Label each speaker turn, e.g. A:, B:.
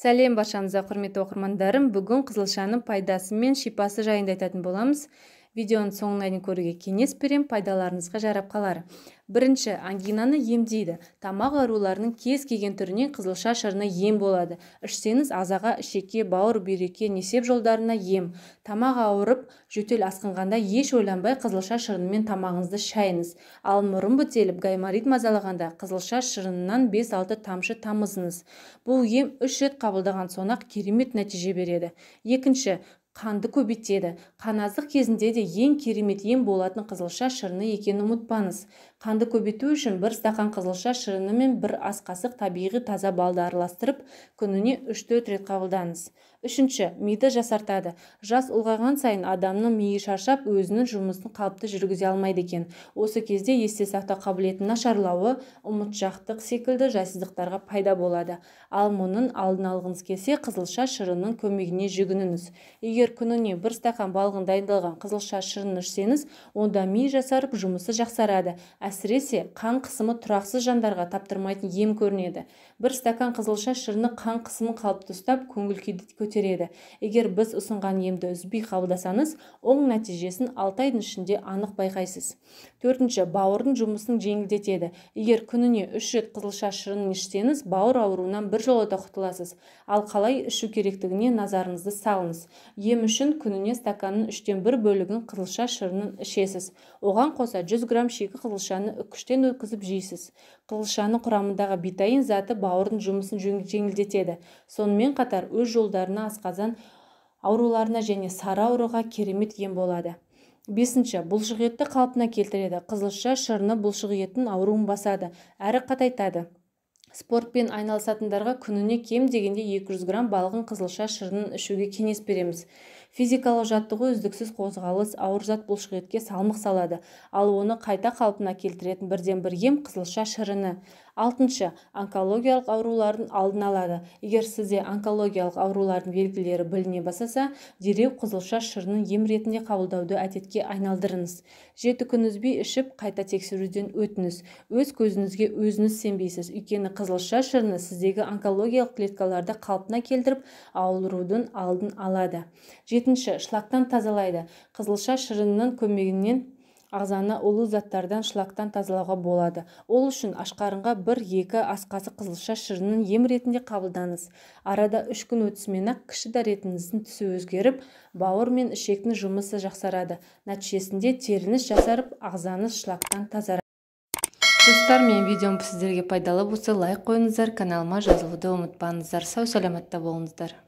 A: Сәлем баршаңызға, құрметті оқырмандарым. Бүгін қызылшаның пайдасы мен шипасы жайында айтатын боламыз. Видеоның соңына дейін көруге кеңес берем, пайдаларыңызға жарап қалар. Бірінші, ангинаны емдейді. Тамақ ауруларының кез келген түріне қызылша шырыны ем болады. Ішсеңіз азаға, ішекке, бауыр, бүйрекке, несеп жолдарына ем. Тамақ ауырып, жөтел асқынғанда еш ойланбай қызылша шырынымен тамағыңызды шайыңыз. Ал мұрын бітеліп, гайморит мазалағанда қызылша шырынынан 5-6 тамшы тамызыңыз. Бұл ем 3 рет қабылдаған соң-ақ керемет нәтиже береді. Екінші, қанды көбейтеді. Қаназдық кезінде де ең керемет ем болатын қызылша шырыны екенін ұмытпаңыз. Қанды көбейту үшін 1 стақан қызылша шырыны мен 1 ас қасық табиғи таза балды араластырып, күніне 3-4 рет қабылдаңыз. Үшінші, миды жасартады. Жас ұлғайған сайын адамның миы шаршап, өзінің жұмысын қалыпты жүргізе алмайды екен. Осы кезде есте сақтау қабілетінің нашарлауы, ұмытшақтық секілді жайсыздықтарға пайда болады. Ал мұның алдын алғыңыз келсе, қызылша шырынының көмегіне жүгініңіз. Егер күніне 1 стақан балғын дайындалған қызылша шырынын ішсеңіз, онда ми жасарып, жұмысы жақсарады. Әсіресе қан қысымы тұрақсыз жандарға таптырмайтын ем көрінеді. 1 стакан қызылша шырыны қан қысымын қалыпты ұстап, көңіл-күйді көтереді. Егер біз ұсынған емді үзбей қабылдасаңыз, оң нәтижесін 6 айдың ішінде анық байқайсыз. Төртінші, бауырдың жұмысын жеңілдетеді. Егер күніне 3 рет қызылша шырынын ішсеңіз, бауыр ауруынан біржолата құтыласыз. Ал қалай ішу керектігіне назарыңызды салыңыз. Ем үшін күніне стаканның 3/1 бөлігін қызылша шырынын ішесіз. Оған қоса 100 грамм шикі қызылшаны үкіштен өткізіп жейсіз. Қызылшаның құрамындағы бетаин заты бауырдың жұмысын жеңілдетеді. Сонымен қатар өз жолдарына, асқазан ауруларына және сары ауруға керемет ем болады. Бесінші, бұлшық етті қалпына келтіреді. Қызылша шырыны бұлшық еттің ауруын басады, әрі қатайтады. Спортпен айналысатындарға күніне кем дегенде 200 грамм балғын қызылша шырынын ішуге кеңес береміз. Физикалық жаттығу үздіксіз қозғалыс, ауыр зат бұлшық етке салмақ салады, ал оны қайта қалпына келтіретін бірден-бір ем қызылша шырыны. Алтыншы, онкологиялық аурулардың алдын алады. Егер сізде онкологиялық аурулардың белгілері біліне бастаса, дереу қызылша шырынын ем ретінде қабылдауды әдетке айналдырыңыз. 7 күн үзбей ішіп, қайта тексеруден өтіңіз. Өз көзіңізге өзіңіз сенбейсіз, өйткені қызылша шырыны сіздегі онкологиялық клеткаларды қалпына келтіріп, аурудың алдын алады. Жетінші, шлактан тазалайды. Қызылша шырынының көмегінен ағзаны улы заттардан шлактан тазалауға болады. Ол үшін ашқарынға 1-2 ас қасық қызылша шырынын ем ретінде қабылдаңыз. Арада 3 күн өтісімен-ақ кіші дәретіңіздің түсі өзгеріп, бауыр мен ішектің жұмысы жақсарады. Нәтижесінде теріңіз жасарып, ағзаңыз шлактан тазарады. Достар, мен видеом сіздерге пайдалы болса, лайк қойыңыздар, каналыма жазылуды ұмытпаңыздар. Сау саламатта болыңыздар.